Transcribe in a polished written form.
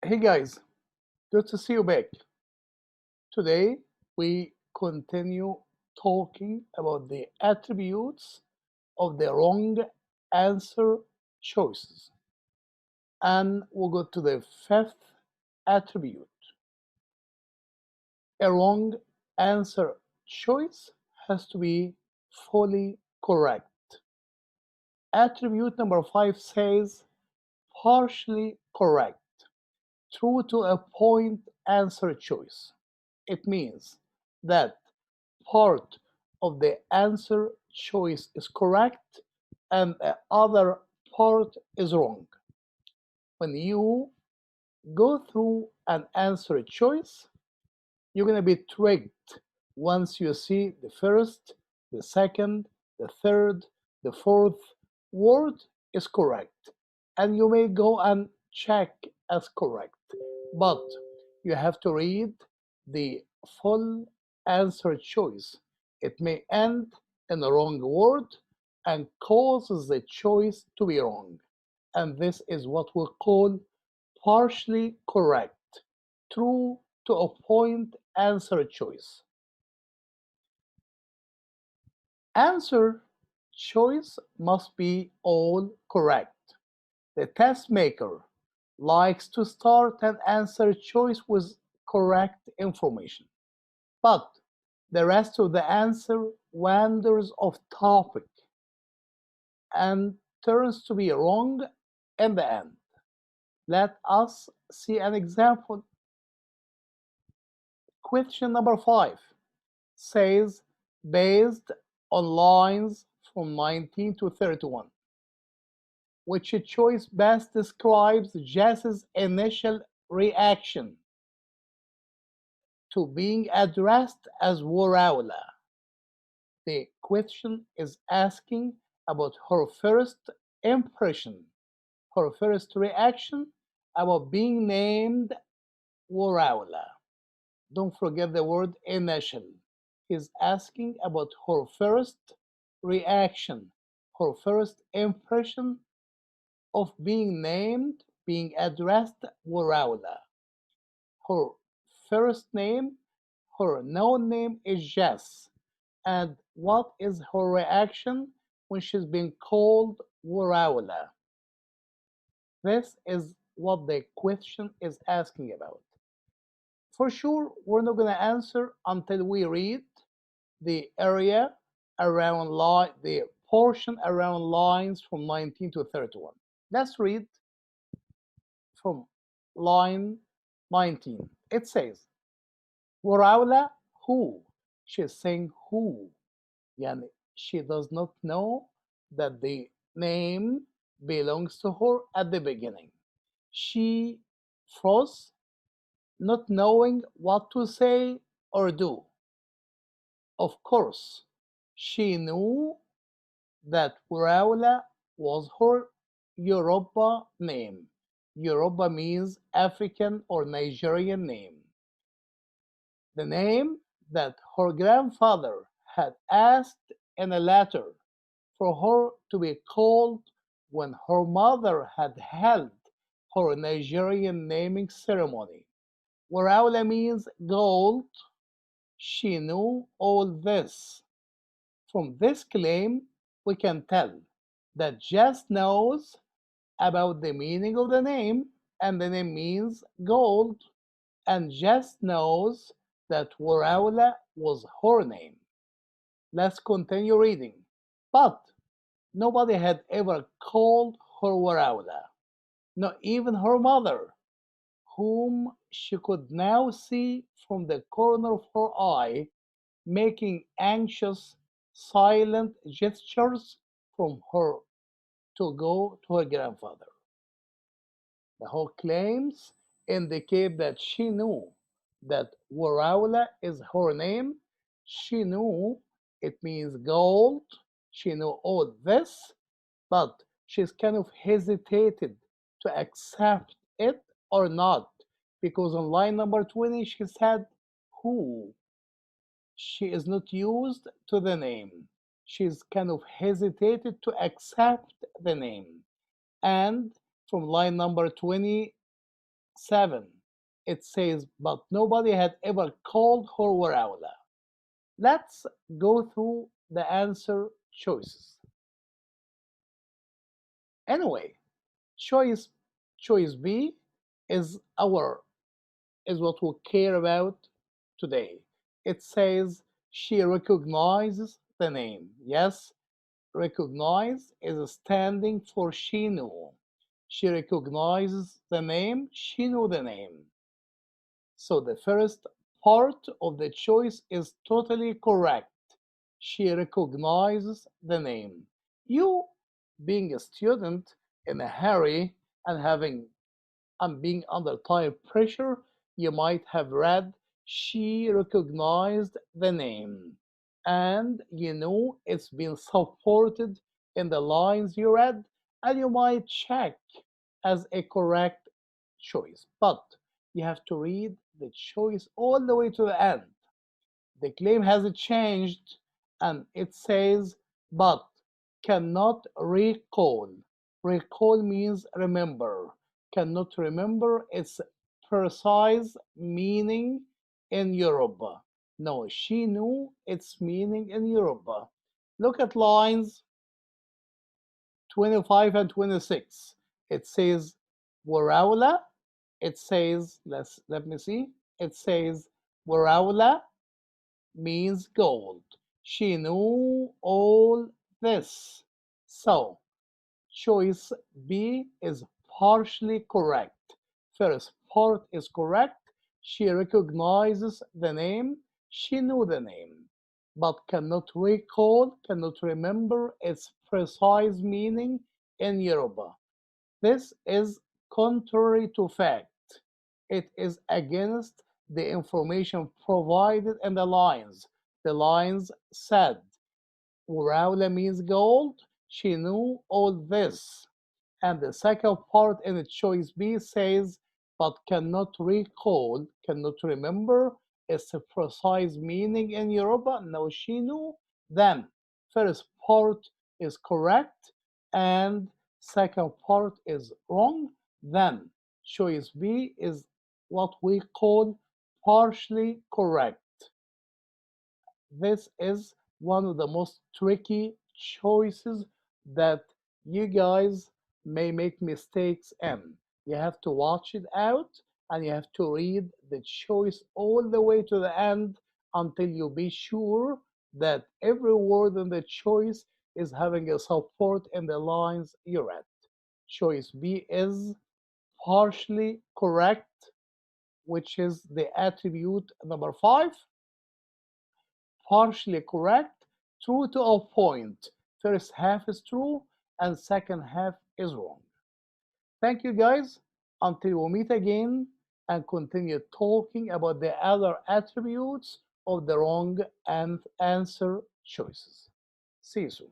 Hey guys, good to see you back. Today we continue talking about the attributes of the wrong answer choices. And we'll go to the fifth attribute. A wrong answer choice has to be fully correct. Attribute number 5 says partially correct. True to a point answer choice. It means that part of the answer choice is correct and the other part is wrong. When you go through an answer choice, you're going to be tricked once you see the first, the second, the third, the fourth word is correct. And you may go and check as correct. But you have to read the full answer choice. It may end in the wrong word and causes the choice to be wrong. And this is what we call partially correct, true to a point answer choice. Answer choice must be all correct. The test maker likes to start an answer choice with correct information, but the rest of the answer wanders off topic and turns to be wrong in the end. Let us see an example. Question number 5 says based on lines from 19 to 31. Which choice best describes Jess's initial reaction to being addressed as Waraula? The question is asking about her first impression, her first reaction about being named Waraula. Don't forget the word initial. He's asking about her first reaction, her first impression of being named, being addressed Waraula. Her first name, her known name is Jess. And what is her reaction when she's being called Waraula? This is what the question is asking about. For sure, we're not going to answer until we read the area around the portion around lines from 19 to 31. Let's read from line 19. It says, Waraula who? She's saying who. Yani she does not know that the name belongs to her at the beginning. She froze, not knowing what to say or do. Of course, she knew that Waraula was her Yoruba name. Yoruba means African or Nigerian name. The name that her grandfather had asked in a letter for her to be called when her mother had held her Nigerian naming ceremony. Waraula means gold. She knew all this. From this claim, we can tell that Jess knows about the meaning of the name, and the name means gold, and Jess knows that Waraula was her name. Let's continue reading. But nobody had ever called her Waraula, not even her mother, whom she could now see from the corner of her eye, making anxious, silent gestures from her to go to her grandfather. The whole claims indicate that she knew that Waraula is her name. She knew it means gold. She knew all this, but she's kind of hesitated to accept it or not because on line number 20 she said who. She is not used to the name. She's kind of hesitated to accept the name. And from line number 26 7. It says, but nobody had ever called her Waraula. Let's go through the answer choices. Anyway, choice choice B is our is what we care about today. It says she recognizes the name. Yes, recognize is standing for she knew. She recognizes the name, she knew the name. So the first part of the choice is totally correct. She recognizes the name. You, being a student in a hurry and being under time pressure, you might have read she recognized the name. And you know it's been supported in the lines you read, and you might check as a correct choice. But you have to read the choice all the way to the end. The claim hasn't changed and it says, but cannot recall. Recall means remember. Cannot remember its precise meaning in Europe. No, she knew its meaning in Europe. Look at lines 25 and 26. It says Waraula. It says, let me see. It says Waraula means gold. She knew all this. So, choice B is partially correct. First part is correct. She recognizes the name. She knew the name, but cannot recall, cannot remember its precise meaning in Yoruba. This is contrary to fact. It is against the information provided in the lines. The lines said, Uraula means gold. She knew all this. And the second part in the choice B says, but cannot recall, cannot remember its precise meaning in Yoruba. No, she knew. Then, first part is correct and second part is wrong. Then, choice B is what we call partially correct. This is one of the most tricky choices that you guys may make mistakes in. You have to watch it out and you have to read the choice all the way to the end until you be sure that every word in the choice is having a support in the lines you read. Choice B is partially correct, which is the attribute number 5. Partially correct, true to a point. First half is true and second half is wrong. Thank you guys. Until we meet again and continue talking about the other attributes of the wrong and answer choices. See you soon.